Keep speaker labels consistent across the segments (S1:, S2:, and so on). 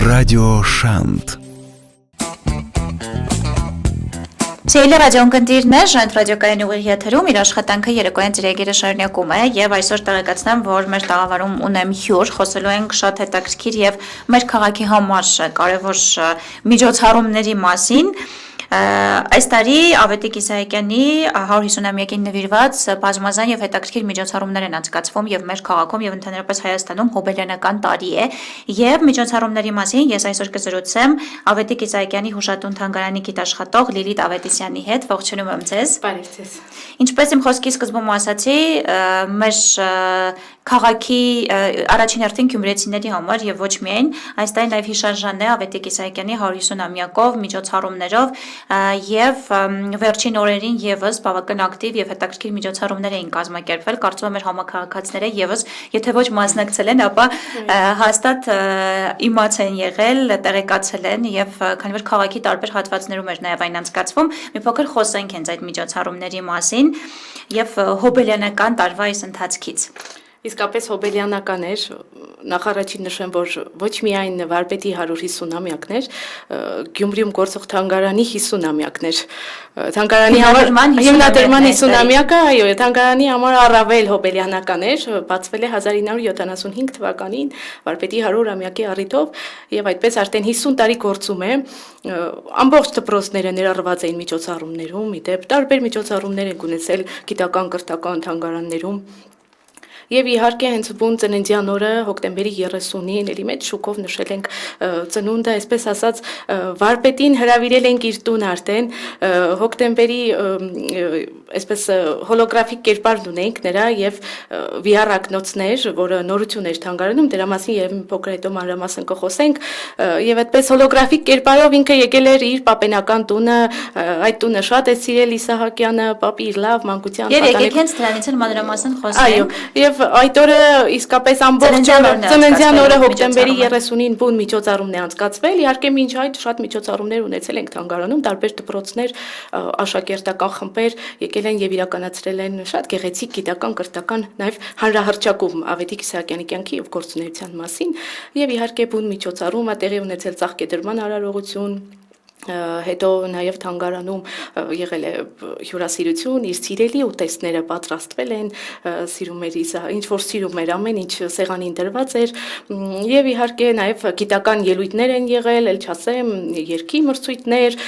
S1: Ռադիո Շանթ
S2: Սիրելի ռադիոընկերներ, Շանթ ռադիոկայանի ուղիղ եթերում իր աշխատանքը երեկոյան ծրագիրը շարունակում է եւ այսօր տեղեկացնեմ, որ մեր տաղավարում ունեմ հյուր, խոսելու ենք շատ հետաքրքիր եւ մեր քաղաքի համար կարեւոր միջոցառումների մասին։ Այս տարի Ավետիք Իսահակյանի 150-ամյակին նվիրված բազմազան եւ հետաքրքիր միջոցառումներ են անցկացվում եւ մեր քաղաքում եւ ընդհանրապես Հայաստանում հոբելյանական տարի է եւ միջոցառումների մասին ես այսօր կզրուցեմ Ավետիք Իսահակյանի հուշատուն թանգարանի գիտաշխատող Լիլիթ Ավետիսյանի հետ։ Ողջունում եմ ձեզ։
S3: Բարև ձեզ։
S2: Ինչպես իմ խոսքի սկզբում ասացի, մեր քաղաքի առաջին հերթին գյումրեցիների համար եւ ոչ միայն այս տարի նաեւ հիշարժան է Ավետիք Իսահակյանի 150-ամյակով միջոցառումներով եւ վերջին օրերին եւս բավական ակտիվ եւ հետաքրքիր միջոցառումներ էին կազմակերպվել։ Կարծում եմ մեր համակարգացիները եւս, եթե ոչ մասնակցել են, ապա հաստատ իմաց են եղել, տեղեկացել են եւ քանի որ քաղաքի տարբեր հատվածներում էր նաեւ այն անցկացվում, մի փոքր խոսենք հենց այդ միջոցառումների մասին եւ հոբելյանական տարվա այս ընթացքից։
S3: Իսկապես հոբելյանական էր, նախ առաջին նշեմ, որ ոչ միայն Վարպետի 150-ամյակն էր, Գյումրիում գործող թանգարանի 50-ամյակն էր։ Թանգարանի համար հիմնադրման 50-ամյակը, այո, թանգարանի համար առավել հոբելյանական էր, բացվել է 1975 թվականին Վարպետի 100-ամյակի առիթով եւ այդպես արդեն 50 տարի գործում է։ Ամբողջ դպրոցները ներառված էին միջոցառումներում, իդեպ տարբեր միջոցառումներ են ունեցել գիտական կրթական թանգարաններում։ Եվ իհարկե հենց բուն ծննդյան օրը հոկտեմբերի 30-ին էլի մեծ շուկով նշել ենք ծնունդը, այսպես ասած Վարպետին հրավիրել ենք իր տուն արդեն հոկտեմբերի այսպես հոլոգրաֆիկ կերպարն ունենք նրա եւ VR ակնոցներ, որը նորություն էր թանգարանում, դրա մասին եւ մի փոքր հետո մանրամասն կխոսենք եւ այդպես հոլոգրաֆիկ կերպարով ինքը եկել էր իր պապենական տունը, այդ տունը շատ է սիրել Իսահակյանը, պապի իր լավ մանկության
S2: Եվ եկեք հենց դրանից էլ մանրամասն խոսենք։
S3: Այո, եւ այդ օրը իսկապես ամբողջ ծննդյան օրը հոկտեմբերի 30-ին բուն միջոցառումն է անցկացվել։ Իհարկե մինչ այդ շատ միջոցառումներ ունեցել ենք թանգարանում, տարբեր դպրոցներ, աշակերտական խմբեր եկել են եւ իրականացրել են շատ գեղեցիկ գիտական կրթական նաեւ հանրահռչակում Ավետիք Իսահակյանի կյանքի եւ գործունեության մասին եւ իհարկե բուն միջոցառումը տեղի ունեցել ծաղկեդրման արարողություն հետո նաև թանգարանում եղել է հյուրասիրություն, իր սիրելի ուտեստները պատրաստվել են, սիրում էր ինչ որ սիրում էր ամեն ինչ սեղանին դրված էր եւ իհարկե նաև գիտական ելույթներ են եղել, ել չասեմ, երգի մրցույթներ,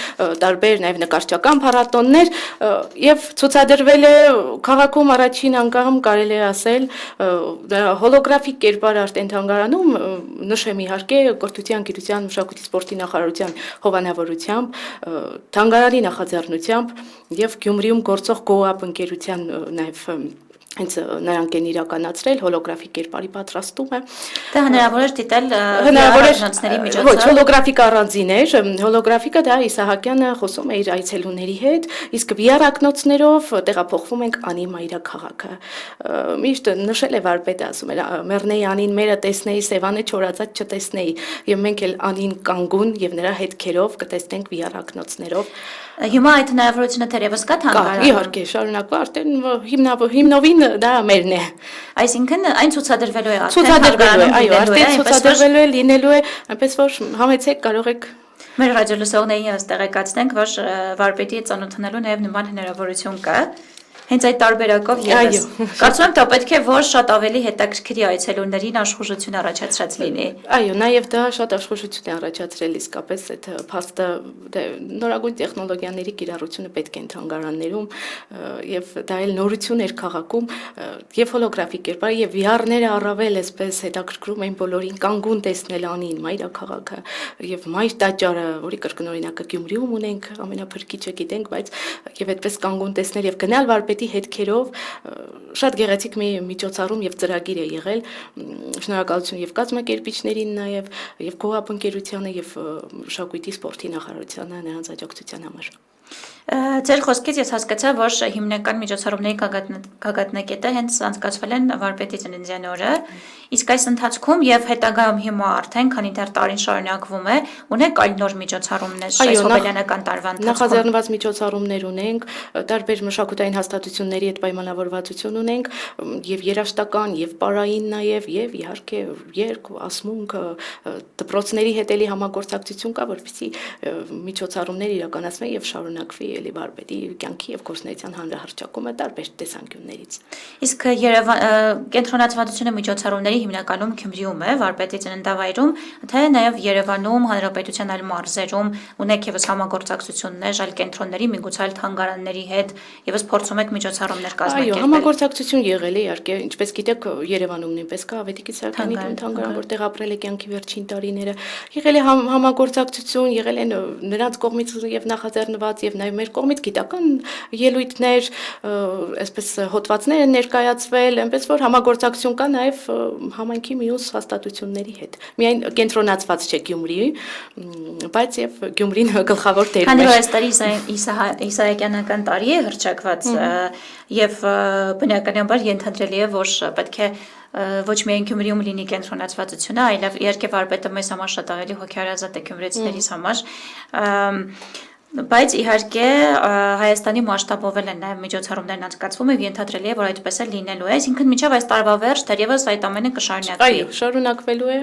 S3: տարբեր նաև նկարչական փառատոներ եւ ցուցադրվել է քաղաքում առաջին անգամ կարելի է ասել հոլոգրաֆիկ կերպար արդեն թանգարանում նշեմ իհարկե կրթության, գիտության, մշակույթի, սպորտի նախարարության հովանավորությամբ թանգարանի նախաձեռնությամբ եւ Գյումրիում գործող Go-Up ընկերության նաեւ հենց նրանք են իրականացրել հոլոգրաֆիկ կերպարի պատրաստումը։
S2: Դա հնարավոր էր դիտել
S3: հնարավորությունների միջոցով։ Ոչ, հոլոգրաֆիկ առանձին էր, հոլոգրաֆիկը դա Իսահակյանը խոսում է իր այցելուների հետ, իսկ VR ակնոցներով տեղափոխվում ենք Անի մայրաքաղաքը։ Միշտ նշել է Վարպետը, ասում էր մեռնեի Անին մերը տեսնեի, Սևանը չորացած չտեսնեի, եւ մենք էլ Անին կանգուն եւ նրա հետքերով կտեսնենք VR ակնոցներով։
S2: Հիմա այդ հնարավորությունը թերևս կա թանգարանում։
S3: Իհարկե, շարունակվա արդեն հիմնովին դա մերն է։
S2: Այսինքն այն ցուցադրվելու է արդեն։
S3: Ցուցադրվելու է, այո, արդեն ցուցադրվելու է, լինելու է, այնպես որ համեցեք կարող եք
S2: Մեր ռադիոլսողներին ըստ տեղեկացնենք, որ Վարպետի ծանոթանալու նաև նման հնարավորություն կա։ Հենց այդ տարբերակով եւս։ Կարծում եմ դա պետք է որ շատ ավելի հետաքրքրի այցելուներին աշխուժություն առաջացրած լինի։
S3: Այո, նաեւ դա շատ աշխուժություն է առաջացրել իսկապես այդ փաստը նորագույն տեխնոլոգիաների կիրառությունը պետք է թանգարաններում եւ դա էլ նորություն էր քաղաքում եւ հոլոգրաֆիկ կերպար եւ VR-ները առավել էսպես հետաքրքրում էին բոլորին կանգուն տեսնել Անին մայրաքաղաքը եւ մայր տաճարը, որի կրկնօրինակը Գյումրիում ունենք, ամենափրկիչը գիտենք, բայց եւ այդպես կանգուն տեսնել եւ գնալ Վարպետի հետքերով շատ գեղեցիկ մի միջոցառում եւ ծրագիր է եղել շնորհակալություն եւ կազմակերպիչներին նաեւ Go-Up ընկերությանը եւ մշակույթի սպորտի նախարարությանը նրանց աջակցության համար։
S2: Ձեր խոսքից ես հասկացա, որ հիմնական միջոցառումների գագաթնակետը հենց անցկացվել են Վարպետի ծննդյան օրը, իսկ այս ընթացքում եւ հետագայում հիմա արդեն, քանի դեռ տարին շարունակվում է, ունեք այլ նոր միջոցառումներ այս հոբելյանական տարվա ընթացքում։
S3: Նախաձեռնված միջոցառումներ ունենք, տարբեր մշակութային հաստատությունների հետ պայմանավորվածություն ունենք, եւ երաժշտական, եւ պարային նաեւ, եւ իհարկե երգ, ասմունք, դպրոցների հետ էլի համագործակցություն կա, որպեսզի միջոցառումներ իրականացվեն եւ շարունակվի էլի Վարպետի կյանքի եւ գործունեության հանրահռչակումը տարբեր տեսանկյուններից։
S2: Իսկ կենտրոնացվածությունը միջոցառումների հիմնականում Գյումրիում է, Վարպետի ծննդավայրում, թե նաեւ Երևանում, Հանրապետության այլ մարզերում ունեք եւս համագործակցություններ այլ կենտրոնների, միգուցե այլ թանգարանների հետ, եւս փորձում եք միջոցառումներ կազմակերպել։
S3: Այո, համագործակցություն եղել է իհարկե, ինչպես գիտեք, Երևանում նույնպես կա Ավետիքի Սարգսյանի թանգարան, որտեղ ապրել է կյանքի վերջին տարիները։ Եղել է համագործակցություն, եղել են նրանց կողմից եւ նախաձեռնված եւ նաեւ մեր կողմից գիտական ելույթներ, այսպես հոդվածներ են ներկայացվել, այնպես որ համագործակցություն կա նաեւ համայնքի մյուս հաստատությունների հետ։ Միայն կենտրոնացված չէ Գյումրի, բայց եւ Գյումրին գլխավոր դերում է։
S2: Քանի որ այս տարի իսահակյանական տարի է հռչակված եւ բնականաբար ենթադրելի է, որ պետք է ոչ միայն Գյումրիում լինի կենտրոնացվածությունը, այլև իհարկե Վարպետը մեզ համար շատ ավելի հոգեարազատ է գյումրեցիներից համար, բայց իհարկե Հայաստանի մասշտաբով են նաև միջոցառումներն անցկացվում եւ ենթադրելի է, որ այդպես է լինելու է, այսինքն մինչեւ այս տարվա վերջ դեռևս այդ ամենը կշարունակվի։
S3: Այո, շարունակվելու է։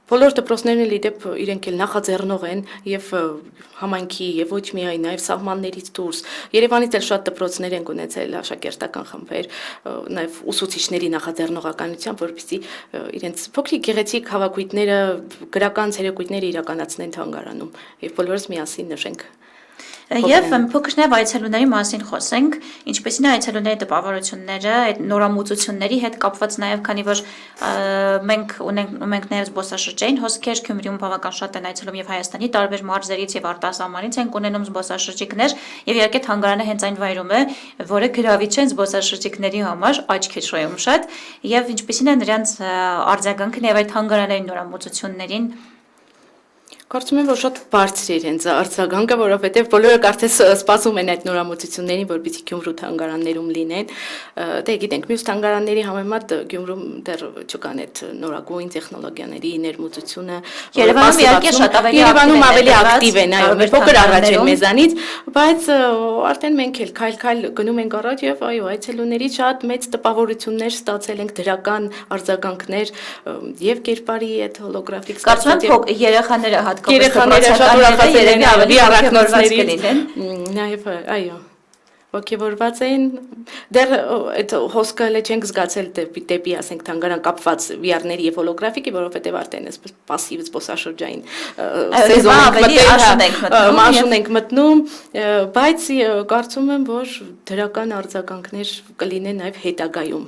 S3: Բոլոր դպրոցներն էլ իդեպ իրենք էլ նախաձեռնող են եւ համայնքի եւ ոչ միայն նաեւ սահմաններից դուրս Երևանից էլ շատ դպրոցներ են ունեցել աշակերտական խմբեր, նաեւ ուսուցիչների նախաձեռնողականությամբ, որպեսզի իրենց փոքրիկ գեղեցիկ հավաքույթները, գրական ցերեկույթները իրականացնեն թանգարանում եւ բոլորս միասին նշենք։
S2: Եվ փոքր նաև այցելուների մասին խոսենք, ինչպեսին է այցելուների տպավորությունները, այդ նորամուծությունների հետ կապված նաև, քանի որ մենք ունենք նաև զբոսաշրջային հոսքեր, Գյումրիում բավական շատ են այցելում եւ Հայաստանի տարբեր մարզերից եւ արտասահմանից են ունենում զբոսաշրջիկներ, եւ իհարկե թանգարանը հենց այն վայրում է, որը գրավիչ է զբոսաշրջիկների համար, աչք է շոյում շատ, եւ ինչպեսին է նրանց արձագանքը եւ այդ թանգարանային նորամուծություններին։
S3: Կարծում եմ, որ շատ բարձր է հենց արձագանքը, որովհետև բոլորը կարծես սպասում են այդ նորամուծություններին, որպեսզի Գյումրու թանգարաններում լինեն։ Դե գիտենք, մյուս թանգարանների համեմատ Գյումրում դեռ չկան այդ նորագույն տեխնոլոգիաների ներմուծությունը։
S2: Երևանում իհարկե շատ
S3: ավելի ակտիվ են, այո, մեր փոքր առաջ են մեզանից, բայց արդեն մենք էլ քայլ-քայլ գնում ենք առաջ եւ այո, այցելուների շատ մեծ տպավորություններ ստացել ենք, դրական արձագանքներ եւ կերպարի այդ հոլոգրաֆիկ
S2: ստացած երեխաները
S3: Երեխաները շատ ուրախացել են ավելի առաքնոցներից, նաև այո, ոգևորված էին, դեռ այդ հոսքը հենց չենք զգացել դեպի ասենք թանգարան կապված VR-ների եւ հոլոգրաֆիկի, որովհետեւ արդեն այսպես пассив զբոսաշրջային սեզոն ենք մտնում, բայց կարծում եմ, որ դրական արձագանքներ կլինեն նաեւ հետագայում։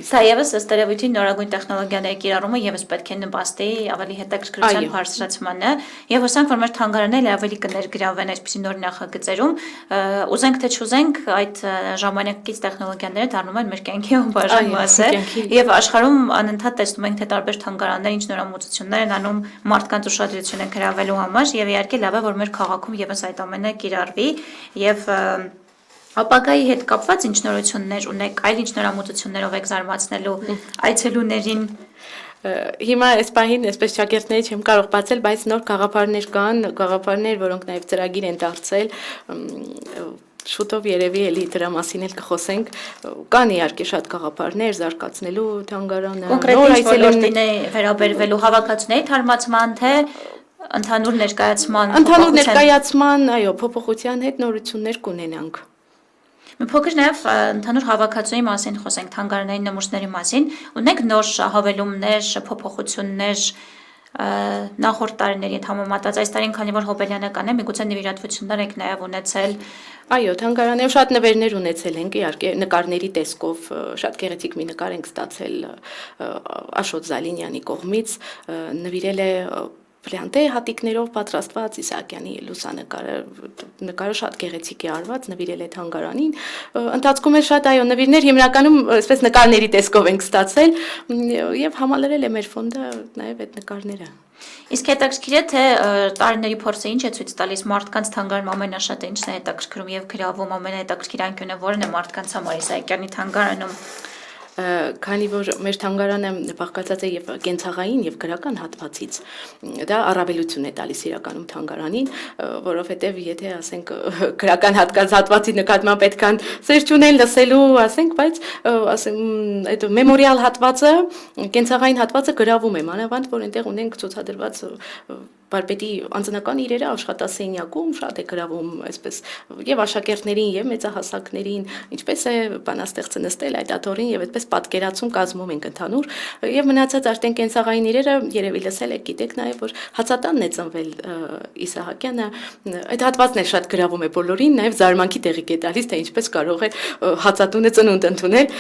S2: Սա եւս ըստ երևույթին նորագույն տեխնոլոգիաների կիրառումը եւս պետք է նպաստի ավելի հետաքրքրության բարձրացմանը եւ հուսանք, որ մեր թանգարանները ավելի կներգրավեն այսպիսի նոր նախագծերում, ուզենք թե չուզենք այդ ժամանակակից տեխնոլոգիաները դառնում են մեր կյանքի անբաժան մասը եւ աշխարհում անընդհատ տեսնում ենք թե տարբեր թանգարաններ ինչ նորամուծություններ են անում մարդկանց ուշադրություն են գրավելու համար եւ իհարկե լավ է որ մեր քաղաքում եւս այդ ամենը կիրառվի եւ ապագայի հետ կապված ինչ նորություններ ունեք, այլ ինչ նորամուծություններով եք զարմացնելու այցելուներին։
S3: Հիմա այս պահին այսպես շակերտների չեմ կարող բացել, բայց նոր գաղափարներ կան, որոնք նաև ծրագիր են դարձել, շուտով երևի էլի դրա մասին էլ կխոսենք, կան իհարկե շատ գաղափարներ զարգացնելու թանգարանը,
S2: նոր այցելուների վերաբերվելու հավաքածուների թարմացման, թե ընդհանուր ներկայացման,
S3: այո, փոփոխության հետ նորություններ կունենանք։
S2: Մի փոքր նաև ընդհանուր հավաքածուի մասին խոսենք, թանգարանային նմուշների մասին, ունեք նոր հավելումներ, փոփոխություններ նախորդ տարիների հետ համեմատած, այս տարին քանի որ հոբելյանական է, միգուցե նվիրատվություններ եք նաև ունեցել։
S3: Այո, թանգարաններում շատ նվերներ ունեցել ենք, իհարկե նկարների տեսքով շատ գեղեցիկ մի նկար ենք ստացել Աշոտ Զալինյանի կողմից, նվիրել է բրիանտե հատիկներով պատրաստված Իսահակյանի լուսանկարը շատ գեղեցիկ է արված, նվիրել է թանգարանին։ Ընթացքում է շատ նվիրներ, հիմնականում այսպես նկարների տեսքով ենք ստացել եւ համալրել է մեր ֆոնդը նաեւ այդ նկարները։
S2: Իսկ հետաքրքիր է թե տարիների փորձը ինչ է ցույց տալիս մարդկանց թանգարանում ամենաշատը ինչն է հետաքրքրում եւ գրավում ամենահետաքրքիր անկյունը որն է մարդկանց համար Իսահակյանի թանգարանում։
S3: Քանի որ մեր թանգարանը բաղկացած է եւ կենցաղային եւ գրական հատվածից, դա առավելություն է տալիս իրականում թանգարանին, որովհետեւ եթե ասենք գրական հատվածի նկատմամբ պետքան սեր չունեն լսելու, ասենք, բայց ասենք այդ մեմորիալ հատվածը, կենցաղային հատվածը գրավում է, մանավանդ որ այնտեղ ունենք ցուցադրված Վարպետի անձնական իրերը աշխատասենյակում շատ է գրավում այսպես եւ աշակերտներին եւ մեծահասակներին, ինչպես է բանաստեղծը նստել այդ աթոռին եւ այդպես պատկերացում կազմում ենք ընդհանուր եւ մնացած արդեն կենցաղային իրերը երևի լսել եք, գիտեք նաեւ որ հացատանն է ծնվել Իսահակյանը, այդ հատվածն էլ շատ գրավում է բոլորին, նաեւ զարմանքի տեղիք է տալիս, թե ինչպես կարող է հացատունը ծնունդ ընդունել,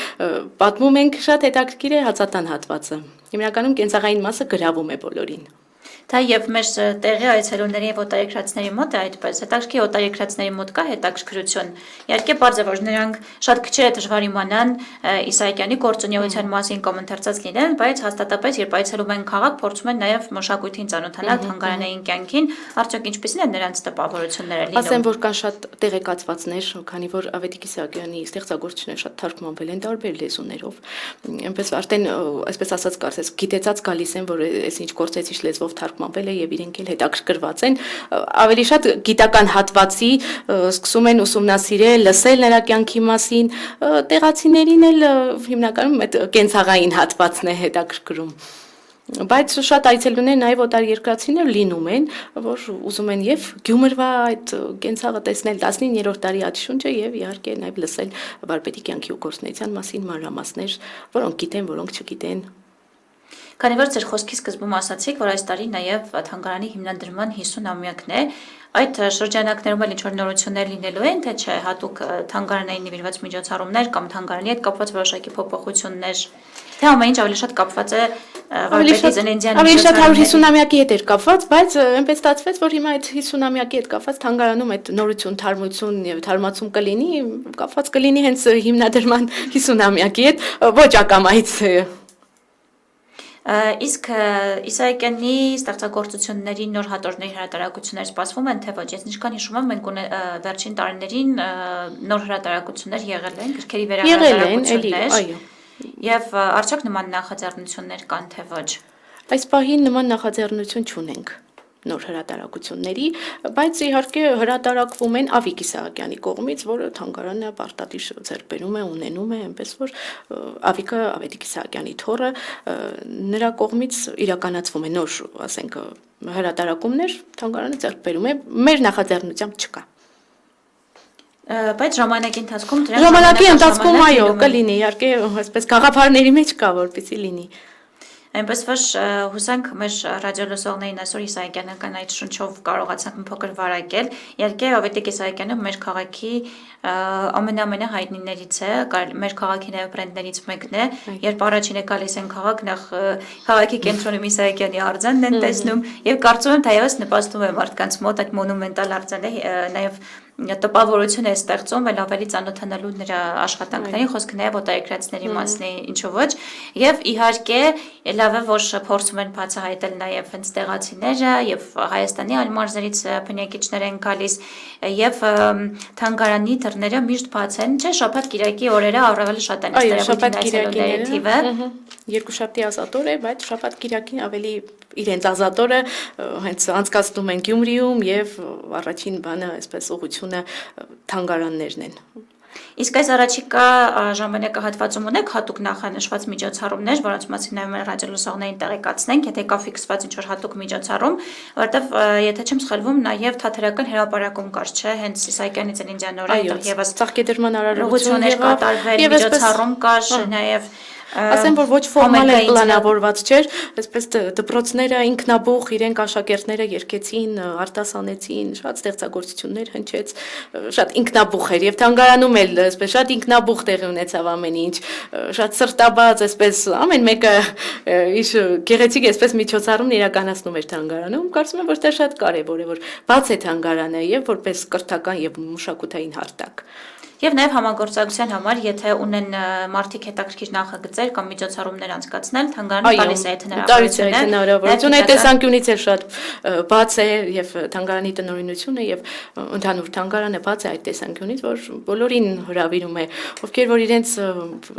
S3: պատմում ենք շատ հետաքրքիր է հացատան հատվածը։ Հիմնականում կենցաղային մասը գրավում է բոլորին։
S2: Դա եւ մեր տեղի այցելուների եւ օտարերկրացիների մոտ է այդպես։ Հետաքրքիր օտարերկրացիների մոտ կա հետաքրքրություն։ Իհարկե բարձ է որ նրանք շատ քիչ է դժվար իմանան Իսահակյանի գործունեության մասին կամ ընթերցած լինեն, բայց հաստատապես երբ այցելում են քաղաք, փորձում են նաեւ մշակույթին ծանոթանալ թանգարանային կյանքին, արդյոք ինչպիսին են նրանց տպավորությունները լինում։
S3: Ասեմ որ կան շատ տեղեկացվածներ, քանի որ Ավետիք Իսահակյանի ստեղծագործությունները շատ թարգմանվել են տարբեր լեզուներով։ Այնպես արդեն այսպես ասած կարծես գիտեցած գալիս են որ այս ինչ գործեցիչ լեզվով թարգմանվել է եւ իրենք էլ հետաքրքրված են ավելի շատ գիտական հատվածի սկսում են ուսումնասիրել, լսել նրա կյանքի մասին, տեղացիներին էլ հիմնականում այդ կենցաղային հատվածն է հետաքրքրում։ Բայց շատ այցելուներ նաև օտարերկրացիներ լինում են, որ ուզում են եւ Գյումրվա այդ կենցաղը տեսնել 19-րդ դարի աջշունչը եւ իհարկե նաև լսել վարպետի կյանքի ու գործունեության մասին մանրամասներ, որոնք գիտեն, որոնք չգիտեն։
S2: Քանի որ ձեր խոսքի սկզբում ասացիք, որ այս տարի նաև թանգարանի հիմնադրման 50-ամյակն է, այդ շրջանակներում էլ ինչ-որ նորություններ լինելու են, թե չէ, հատուկ թանգարանային նվիրված միջոցառումներ կամ թանգարանի հետ կապված որոշակի փոփոխություններ, թե ամեն ինչ ավելի շատ կապված է վարպետի ծննդյան
S3: ավելի շատ 150-ամյակի հետ էր կապված, բայց այնպես ստացվեց, որ հիմա այդ 50-ամյակի հետ կապված թանգարանում այդ նորություն, թարմություն եւ թարմացում կլինի, կապված կլինի հենց հիմնադրման 50-ամյակի հետ, ոչ ակամայից
S2: Իսկ Իսահակյանի ստեղծագործությունների նոր հատորների հրատարակություններ սպասվում են, թե ոչ, ես ինչքան հիշում եմ, մենք վերջին տարիներին նոր հրատարակություններ եղել են, գրքերի վերահրատարակություններ, եւ արդյոք նման նախաձեռնություններ կան, թե ոչ։
S3: Այս պահին նման նախաձեռնություն չունենք նոր հրատարակությունների, բայց իհարկե հրատարակվում են Ավիկ Իսահակյանի կողմից, որը թանգարանը պարտադիր ձեռքբերում է, ունենում է, այնպես որ Ավիկը Ավետիք Իսահակյանի թոռը նրա կողմից իրականացվում է նոր, ասենք, հրատարակումներ, թանգարանը ձեռքբերում է, մեր նախաձեռնությամբ չկա։
S2: Բայց ժամանակի ընթացքում
S3: ժամանակի ընթացքում այո, կլինի, իհարկե, այսպես գաղափարների մեջ կա, որպեսզի լինի։
S2: Այնպես որ հուսանք մեր ռադիոլսողներին այսօր Իսահակյանական այդ շնչով կարողացանք մի փոքր վարակել։ Իհարկե Ավետիք Իսահակյանը մեր քաղաքի ամենահայտնիներից է, մեր քաղաքի նաև բրենդներից մեկն է։ Երբ առաջին է գալիս են քաղաք, նախ քաղաքի կենտրոնում Իսահակյանի արձանն են տեսնում եւ կարծում եմ թայևս նպաստում է մարդկանց մոտ այդ մոնումենտալ արձանը նաև տպավորություն է ստեղծում, ել ավելի ծանոթանալու նրա աշխատանքներին, խոսքը նաև օտարերկրացիների մասն է, ինչու ոչ, եւ իհարկե լավ է, որ փորձում են բացահայտել նաև հենց տեղացիները եւ Հայաստանի այլ մարզերից բնակիչներ են գալիս եւ թանգարանի դռները միշտ բաց են, չէ՞, շաբաթ-կիրակի օրերը ավելի շատ են ստեղծագործությունների թիվը։
S3: Երկուշաբթի ազատօր է, բայց շաբաթ-կիրակին ավելի իրենց ազատօրը հենց անցկացնում են Գյումրիում եւ առաջին բանը այսպես ուղղությունը թանգարաններն են։
S2: Իսկ այս առաջիկա ժամանակահատվածում ունեք հատուկ նախանշված միջոցառումներ, որոնց մասին նաև մեր ռադիոլսողներին տեղեկացնենք, եթե կա ֆիքսված ինչ-որ հատուկ միջոցառում, որտեվ եթե չեմ սխալվում, նաև թատերական հրապարակում կար, չէ, հենց Իսահակյանի ծննդյան օրը եւս
S3: ծաղկեդրման արարողություն
S2: կատարվել, միջոցառում կար, նաև
S3: ասեմ, որ ոչ ֆորմալ է պլանավորված չէր, այսպես դպրոցները ինքնաբուխ իրենք աշակերտները երգեցին, արտասանեցին, շատ ստեղծագործություններ հնչեց, շատ ինքնաբուխ էր եւ թանգարանում էլ այսպես շատ ինքնաբուխ տեղի ունեցավ ամեն ինչ, շատ սրտաբաց, այսպես ամեն մեկը իր գեղեցիկ այսպես միջոցառումն իրականացնում էր թանգարանում, կարծում եմ, որ դա շատ կարեւոր է, որ բաց է թանգարանը եւ որպես կրթական եւ մշակութային հարթակ։
S2: Եվ նաև համագործակցության համար, եթե ունեն մարդիկ հետաքրքիր նախագծեր կամ միջոցառումներ անցկացնել, թանգարանը տալիս է այդ
S3: հնարավորությունը։ Այդ տեսանկյունից էլ շատ բաց է եւ թանգարանի տնօրինությունը եւ ընդհանուր թանգարանը բաց է այդ տեսանկյունից, որ բոլորին հրավիրում է, ովքեր որ իրենց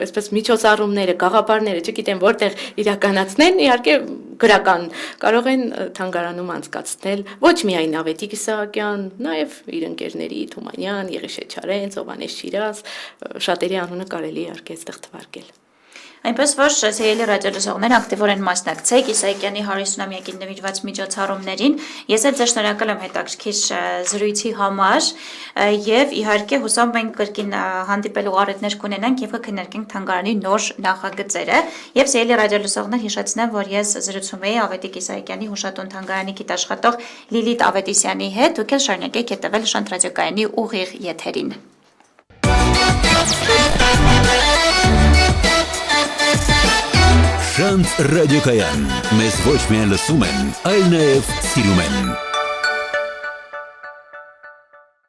S3: այսպես միջոցառումները, գաղափարները, չգիտեմ որտեղ իրականացնեն, իհարկե գրական կարող են թանգարանում անցկացնել ոչ միայն Ավետիք Իսահակյան, նաև իր ընկերների Թումանյան, Եղիշե Չարենց, Ովանես Շիրազ, շատերի անունը կարելի է իհարկե այստեղ թվարկել։
S2: Այնպես որ սիրելի ռադիոլսողներ ակտիվորեն մասնակցեք Իսահակյանի 150-ամյակին նվիրված միջոցառումներին։ Ես էլ ձեզ շնորհակալ եմ հետաքրքիր զրույցի համար եւ իհարկե հուսով մենք կրկին հանդիպելու առիթներ կունենանք եւ կքննարկենք թանգարանի նոր նախագծերը։ Եվ սիրելի ռադիոլսողներ հիշեցնեմ, որ ես զրուցում էի Ավետիք Իսահակյանի հուշատուն թանգարանի գիտաշխատող Լիլիթ Ավետիսյանի հետ, դուք էլ շարունակեք հետևել Շանթ ռադիոկայանի ուղիղ եթերին։
S1: Շանթ ռադիոկայան, մեզ ոչ միայն լսում են, այլ նաև սիրում են։